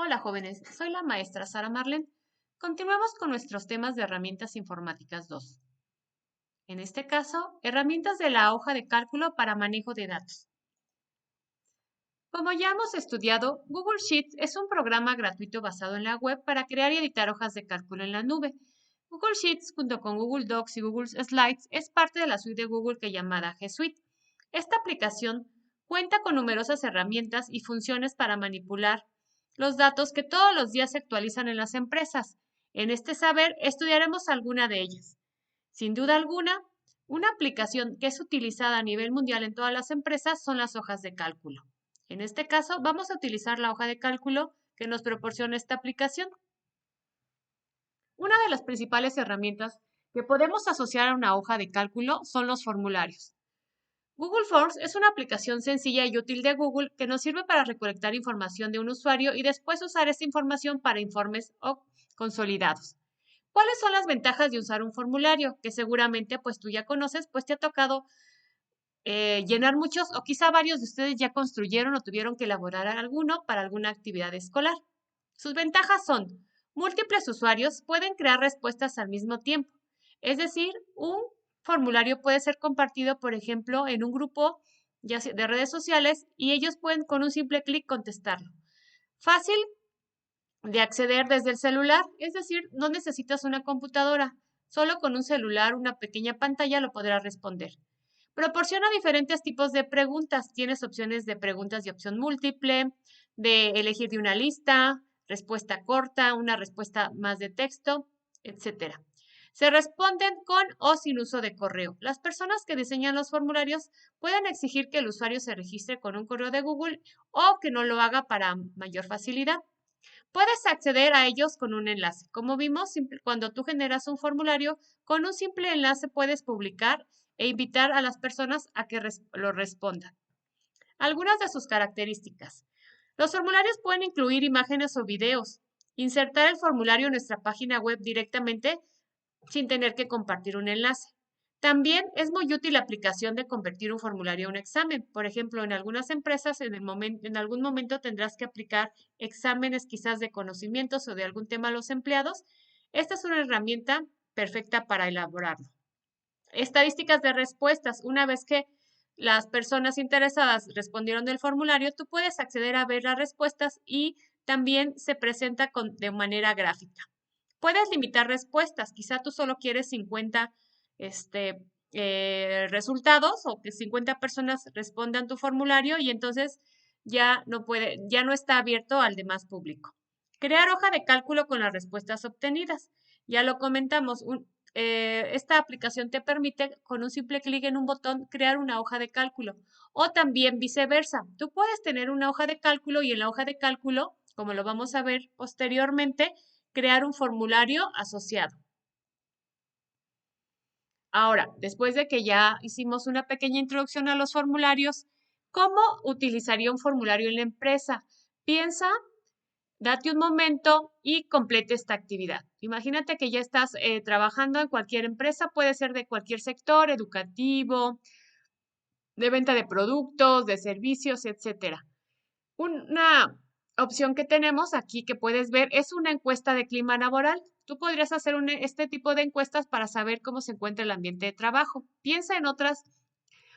Hola jóvenes, soy la maestra Sara Marlen. Continuamos con nuestros temas de herramientas informáticas 2. En este caso, herramientas de la hoja de cálculo para manejo de datos. Como ya hemos estudiado, Google Sheets es un programa gratuito basado en la web para crear y editar hojas de cálculo en la nube. Google Sheets, junto con Google Docs y Google Slides, es parte de la suite de Google que llamada G Suite. Esta aplicación cuenta con numerosas herramientas y funciones para manipular los datos que todos los días se actualizan en las empresas. En este saber estudiaremos alguna de ellas. Sin duda alguna, una aplicación que es utilizada a nivel mundial en todas las empresas son las hojas de cálculo. En este caso, vamos a utilizar la hoja de cálculo que nos proporciona esta aplicación. Una de las principales herramientas que podemos asociar a una hoja de cálculo son los formularios. Google Forms es una aplicación sencilla y útil de Google que nos sirve para recolectar información de un usuario y después usar esta información para informes o consolidados. ¿Cuáles son las ventajas de usar un formulario? Que seguramente pues tú ya conoces, pues te ha tocado llenar muchos o quizá varios de ustedes ya construyeron o tuvieron que elaborar alguno para alguna actividad escolar. Sus ventajas son, múltiples usuarios pueden crear respuestas al mismo tiempo. Es decir, un formulario puede ser compartido, por ejemplo, en un grupo ya sea de redes sociales y ellos pueden con un simple clic contestarlo. Fácil de acceder desde el celular, es decir, no necesitas una computadora, solo con un celular, una pequeña pantalla lo podrás responder. Proporciona diferentes tipos de preguntas. Tienes opciones de preguntas de opción múltiple, de elegir de una lista, respuesta corta, una respuesta más de texto, etcétera. Se responden con o sin uso de correo. Las personas que diseñan los formularios pueden exigir que el usuario se registre con un correo de Google o que no lo haga para mayor facilidad. Puedes acceder a ellos con un enlace. Como vimos, cuando tú generas un formulario, con un simple enlace puedes publicar e invitar a las personas a que lo respondan. Algunas de sus características. Los formularios pueden incluir imágenes o videos. Insertar el formulario en nuestra página web directamente sin tener que compartir un enlace. También es muy útil la aplicación de convertir un formulario a un examen. Por ejemplo, en algunas empresas en algún momento tendrás que aplicar exámenes quizás de conocimientos o de algún tema a los empleados. Esta es una herramienta perfecta para elaborarlo. Estadísticas de respuestas. Una vez que las personas interesadas respondieron del formulario, tú puedes acceder a ver las respuestas y también se presenta de manera gráfica. Puedes limitar respuestas. Quizá tú solo quieres 50 resultados o que 50 personas respondan tu formulario y entonces ya no está abierto al demás público. Crear hoja de cálculo con las respuestas obtenidas. Ya lo comentamos, esta aplicación te permite con un simple clic en un botón crear una hoja de cálculo o también viceversa. Tú puedes tener una hoja de cálculo y en la hoja de cálculo, como lo vamos a ver posteriormente, crear un formulario asociado. Ahora, después de que ya hicimos una pequeña introducción a los formularios, ¿cómo utilizaría un formulario en la empresa? Piensa, date un momento y complete esta actividad. Imagínate que ya estás trabajando en cualquier empresa, puede ser de cualquier sector, educativo, de venta de productos, de servicios, etcétera. Una opción que tenemos aquí que puedes ver es una encuesta de clima laboral. Tú podrías hacer este tipo de encuestas para saber cómo se encuentra el ambiente de trabajo. Piensa en otras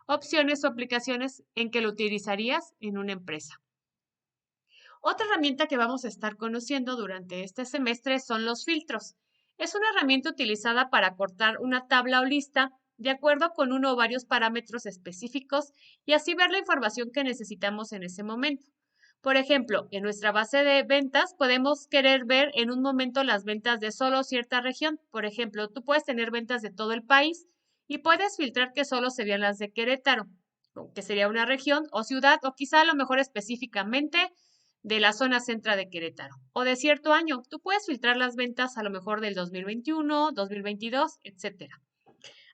opciones o aplicaciones en que lo utilizarías en una empresa. Otra herramienta que vamos a estar conociendo durante este semestre son los filtros. Es una herramienta utilizada para cortar una tabla o lista de acuerdo con uno o varios parámetros específicos y así ver la información que necesitamos en ese momento. Por ejemplo, en nuestra base de ventas podemos querer ver en un momento las ventas de solo cierta región. Por ejemplo, tú puedes tener ventas de todo el país y puedes filtrar que solo se vean las de Querétaro, que sería una región o ciudad, o quizá a lo mejor específicamente de la zona centra de Querétaro o de cierto año. Tú puedes filtrar las ventas a lo mejor del 2021, 2022, etcétera.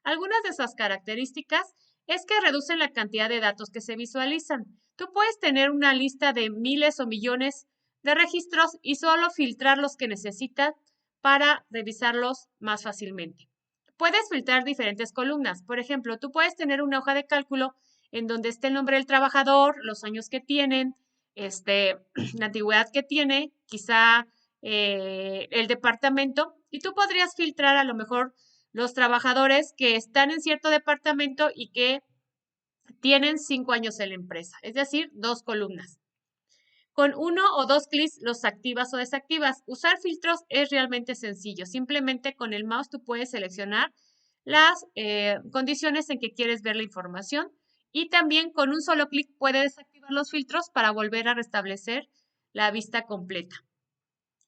Algunas de esas características es que reducen la cantidad de datos que se visualizan. Tú puedes tener una lista de miles o millones de registros y solo filtrar los que necesitas para revisarlos más fácilmente. Puedes filtrar diferentes columnas. Por ejemplo, tú puedes tener una hoja de cálculo en donde esté el nombre del trabajador, los años que tienen, la antigüedad que tiene, quizá el departamento, y tú podrías filtrar a lo mejor los trabajadores que están en cierto departamento y que tienen 5 años en la empresa, es decir, 2 columnas. Con 1 o 2 clics los activas o desactivas. Usar filtros es realmente sencillo. Simplemente con el mouse tú puedes seleccionar las condiciones en que quieres ver la información y también con un solo clic puedes desactivar los filtros para volver a restablecer la vista completa.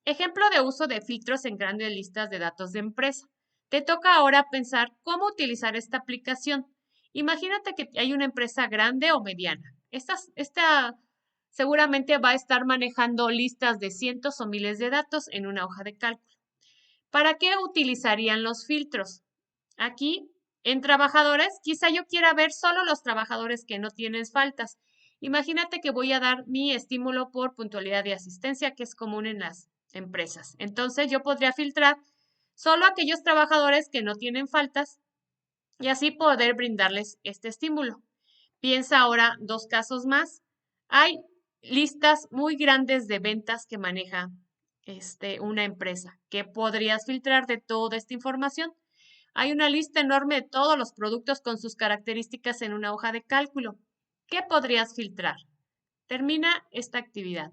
Ejemplo de uso de filtros en grandes listas de datos de empresa. Te toca ahora pensar cómo utilizar esta aplicación. Imagínate que hay una empresa grande o mediana. Esta seguramente va a estar manejando listas de cientos o miles de datos en una hoja de cálculo. ¿Para qué utilizarían los filtros? Aquí, en trabajadores, quizá yo quiera ver solo los trabajadores que no tienen faltas. Imagínate que voy a dar mi estímulo por puntualidad y asistencia, que es común en las empresas. Entonces, yo podría filtrar solo aquellos trabajadores que no tienen faltas y así poder brindarles este estímulo. Piensa ahora 2 casos más. Hay listas muy grandes de ventas que maneja una empresa. ¿Qué podrías filtrar de toda esta información? Hay una lista enorme de todos los productos con sus características en una hoja de cálculo. ¿Qué podrías filtrar? Termina esta actividad.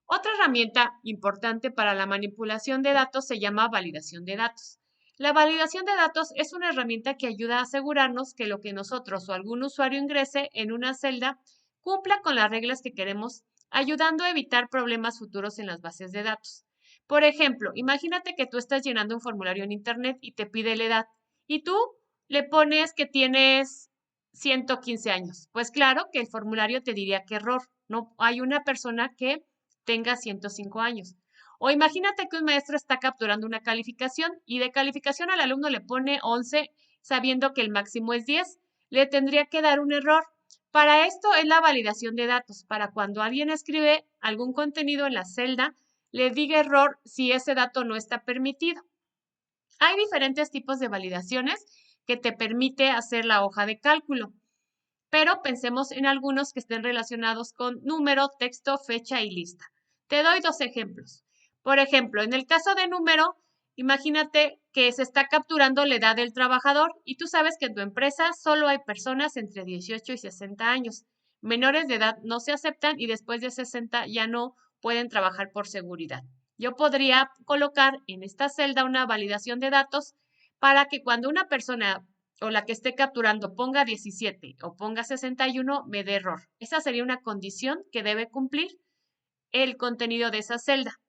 Otra herramienta importante para la manipulación de datos se llama validación de datos. La validación de datos es una herramienta que ayuda a asegurarnos que lo que nosotros o algún usuario ingrese en una celda cumpla con las reglas que queremos, ayudando a evitar problemas futuros en las bases de datos. Por ejemplo, imagínate que tú estás llenando un formulario en Internet y te pide la edad y tú le pones que tienes 115 años. Pues claro que el formulario te diría que error. No hay una persona que tenga 105 años. O imagínate que un maestro está capturando una calificación y de calificación al alumno le pone 11 sabiendo que el máximo es 10. Le tendría que dar un error. Para esto es la validación de datos, para cuando alguien escribe algún contenido en la celda, le diga error si ese dato no está permitido. Hay diferentes tipos de validaciones que te permite hacer la hoja de cálculo, pero pensemos en algunos que estén relacionados con número, texto, fecha y lista. Te doy 2 ejemplos. Por ejemplo, en el caso de número, imagínate que se está capturando la edad del trabajador y tú sabes que en tu empresa solo hay personas entre 18 y 60 años. Menores de edad no se aceptan y después de 60 ya no pueden trabajar por seguridad. Yo podría colocar en esta celda una validación de datos para que cuando una persona o la que esté capturando ponga 17 o ponga 61, me dé error. Esa sería una condición que debe cumplir el contenido de esa celda.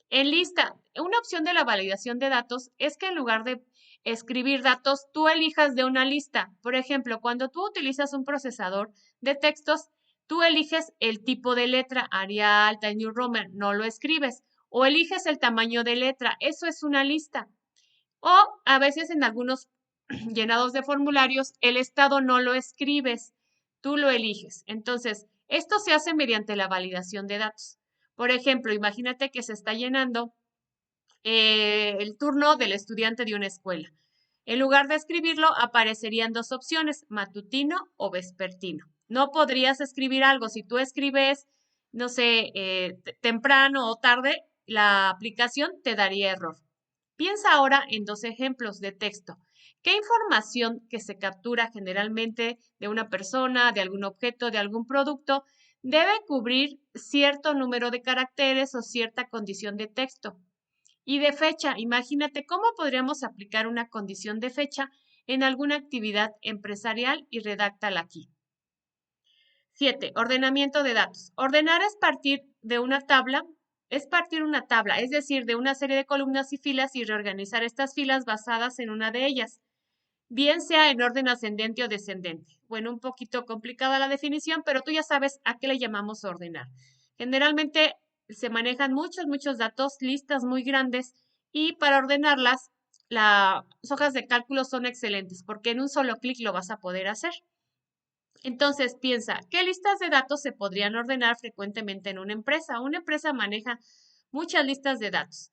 En lista, una opción de la validación de datos es que en lugar de escribir datos, tú elijas de una lista. Por ejemplo, cuando tú utilizas un procesador de textos, tú eliges el tipo de letra, Arial, Times New Roman, no lo escribes. O eliges el tamaño de letra, eso es una lista. O a veces en algunos llenados de formularios, el estado no lo escribes, tú lo eliges. Entonces, esto se hace mediante la validación de datos. Por ejemplo, imagínate que se está llenando el turno del estudiante de una escuela. En lugar de escribirlo, aparecerían 2 opciones, matutino o vespertino. No podrías escribir algo. Si tú escribes, no sé, temprano o tarde, la aplicación te daría error. Piensa ahora en 2 ejemplos de texto. ¿Qué información que se captura generalmente de una persona, de algún objeto, de algún producto, debe cubrir cierto número de caracteres o cierta condición de texto? Y de fecha, imagínate cómo podríamos aplicar una condición de fecha en alguna actividad empresarial y redáctala aquí. 7. Ordenamiento de datos. Ordenar es partir de una tabla, es decir, de una serie de columnas y filas y reorganizar estas filas basadas en una de ellas, bien sea en orden ascendente o descendente. Bueno, un poquito complicada la definición, pero tú ya sabes a qué le llamamos ordenar. Generalmente se manejan muchos datos, listas muy grandes, y para ordenarlas, las hojas de cálculo son excelentes porque en un solo clic lo vas a poder hacer. Entonces piensa, ¿qué listas de datos se podrían ordenar frecuentemente en una empresa? Una empresa maneja muchas listas de datos.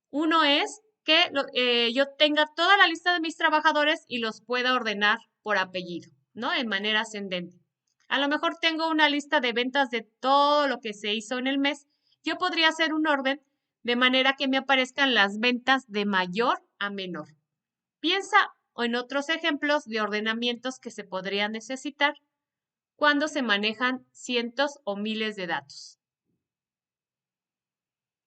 Uno es que yo tenga toda la lista de mis trabajadores y los pueda ordenar por apellido, ¿no? En manera ascendente. A lo mejor tengo una lista de ventas de todo lo que se hizo en el mes. Yo podría hacer un orden de manera que me aparezcan las ventas de mayor a menor. Piensa en otros ejemplos de ordenamientos que se podrían necesitar cuando se manejan cientos o miles de datos.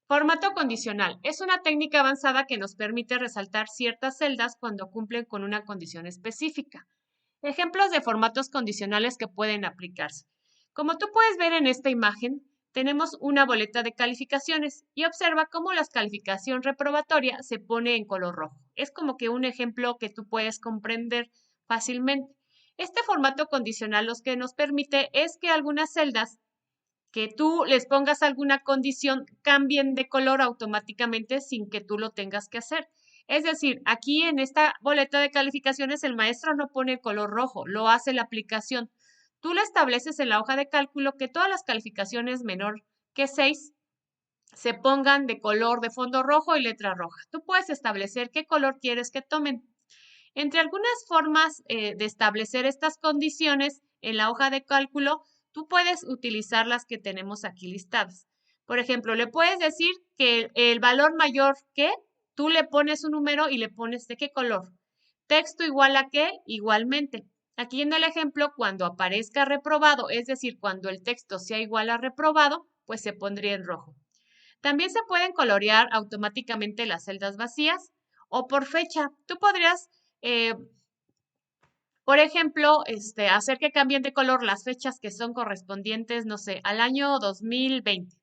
Formato condicional. Es una técnica avanzada que nos permite resaltar ciertas celdas cuando cumplen con una condición específica. Ejemplos de formatos condicionales que pueden aplicarse. Como tú puedes ver en esta imagen, tenemos una boleta de calificaciones y observa cómo la calificación reprobatoria se pone en color rojo. Es como que un ejemplo que tú puedes comprender fácilmente. Este formato condicional lo que nos permite es que algunas celdas que tú les pongas alguna condición cambien de color automáticamente sin que tú lo tengas que hacer. Es decir, aquí en esta boleta de calificaciones el maestro no pone color rojo, lo hace la aplicación. Tú le estableces en la hoja de cálculo que todas las calificaciones menor que 6 se pongan de color de fondo rojo y letra roja. Tú puedes establecer qué color quieres que tomen. Entre algunas formas de establecer estas condiciones en la hoja de cálculo, tú puedes utilizar las que tenemos aquí listadas. Por ejemplo, le puedes decir que el valor mayor que, tú le pones un número y le pones de qué color. Texto igual a qué, igualmente. Aquí en el ejemplo, cuando aparezca reprobado, es decir, cuando el texto sea igual a reprobado, pues se pondría en rojo. También se pueden colorear automáticamente las celdas vacías o por fecha. Tú podrías por ejemplo, hacer que cambien de color las fechas que son correspondientes, no sé, al año 2020.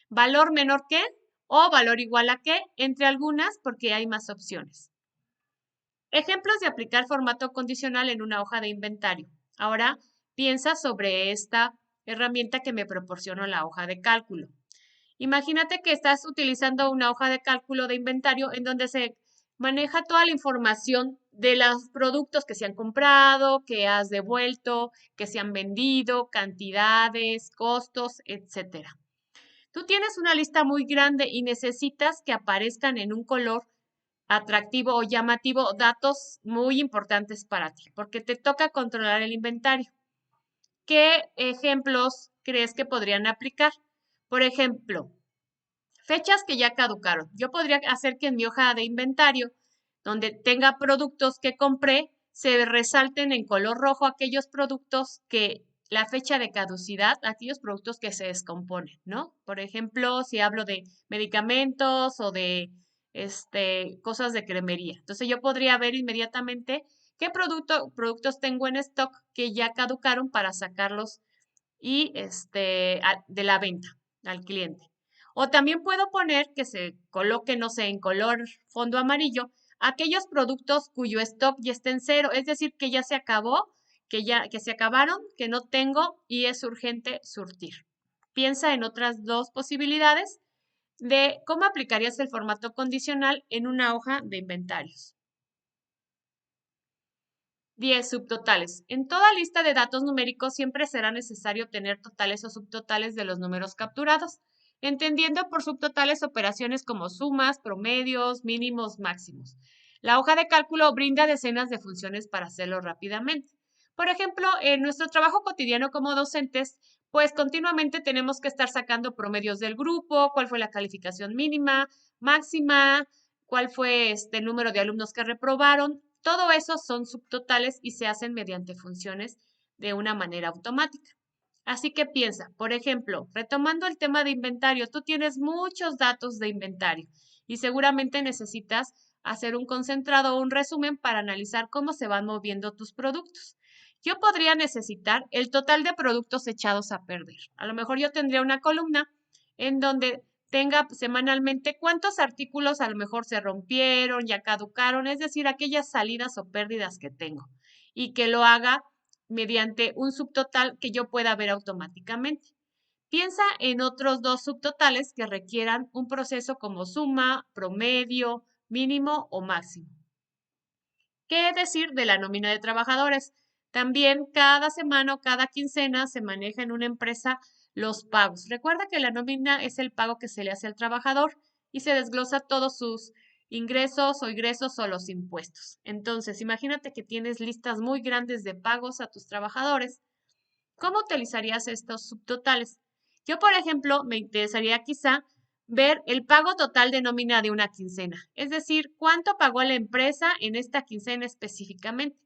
Valor menor que o valor igual a que, entre algunas, porque hay más opciones. Ejemplos de aplicar formato condicional en una hoja de inventario. Ahora piensa sobre esta herramienta que me proporcionó la hoja de cálculo. Imagínate que estás utilizando una hoja de cálculo de inventario en donde se maneja toda la información de los productos que se han comprado, que has devuelto, que se han vendido, cantidades, costos, etcétera. Tú tienes una lista muy grande y necesitas que aparezcan en un color atractivo o llamativo datos muy importantes para ti, porque te toca controlar el inventario. ¿Qué ejemplos crees que podrían aplicar? Por ejemplo, fechas que ya caducaron. Yo podría hacer que en mi hoja de inventario, donde tenga productos que compré, se resalten en color rojo aquellos productos que la fecha de caducidad, aquellos productos que se descomponen, ¿no? Por ejemplo, si hablo de medicamentos o de cosas de cremería. Entonces yo podría ver inmediatamente qué productos tengo en stock que ya caducaron para sacarlos y de la venta al cliente. O también puedo poner que se coloque, no sé, en color fondo amarillo, aquellos productos cuyo stock ya está en cero, es decir, que ya se acabó, que se acabaron, que no tengo y es urgente surtir. Piensa en otras dos posibilidades de cómo aplicarías el formato condicional en una hoja de inventarios. 10. Subtotales. En toda lista de datos numéricos siempre será necesario tener totales o subtotales de los números capturados, entendiendo por subtotales operaciones como sumas, promedios, mínimos, máximos. La hoja de cálculo brinda decenas de funciones para hacerlo rápidamente. Por ejemplo, en nuestro trabajo cotidiano como docentes, pues continuamente tenemos que estar sacando promedios del grupo, cuál fue la calificación mínima, máxima, cuál fue este número de alumnos que reprobaron. Todo eso son subtotales y se hacen mediante funciones de una manera automática. Así que piensa, por ejemplo, retomando el tema de inventario, tú tienes muchos datos de inventario y seguramente necesitas hacer un concentrado o un resumen para analizar cómo se van moviendo tus productos. Yo podría necesitar el total de productos echados a perder. A lo mejor yo tendría una columna en donde tenga semanalmente cuántos artículos a lo mejor se rompieron, ya caducaron, es decir, aquellas salidas o pérdidas que tengo y que lo haga mediante un subtotal que yo pueda ver automáticamente. Piensa en otros dos subtotales que requieran un proceso como suma, promedio, mínimo o máximo. ¿Qué decir de la nómina de trabajadores? También cada semana o cada quincena se maneja en una empresa los pagos. Recuerda que la nómina es el pago que se le hace al trabajador y se desglosa todos sus ingresos o los impuestos. Entonces, imagínate que tienes listas muy grandes de pagos a tus trabajadores. ¿Cómo utilizarías estos subtotales? Yo, por ejemplo, me interesaría quizá ver el pago total de nómina de una quincena, es decir, cuánto pagó la empresa en esta quincena específicamente.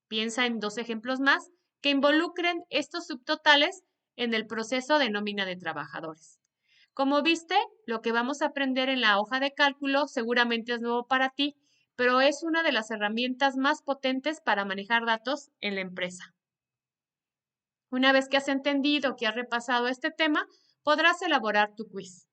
Piensa en 2 ejemplos más que involucren estos subtotales en el proceso de nómina de trabajadores. Como viste, lo que vamos a aprender en la hoja de cálculo seguramente es nuevo para ti, pero es una de las herramientas más potentes para manejar datos en la empresa. Una vez que has entendido que has repasado este tema, podrás elaborar tu quiz.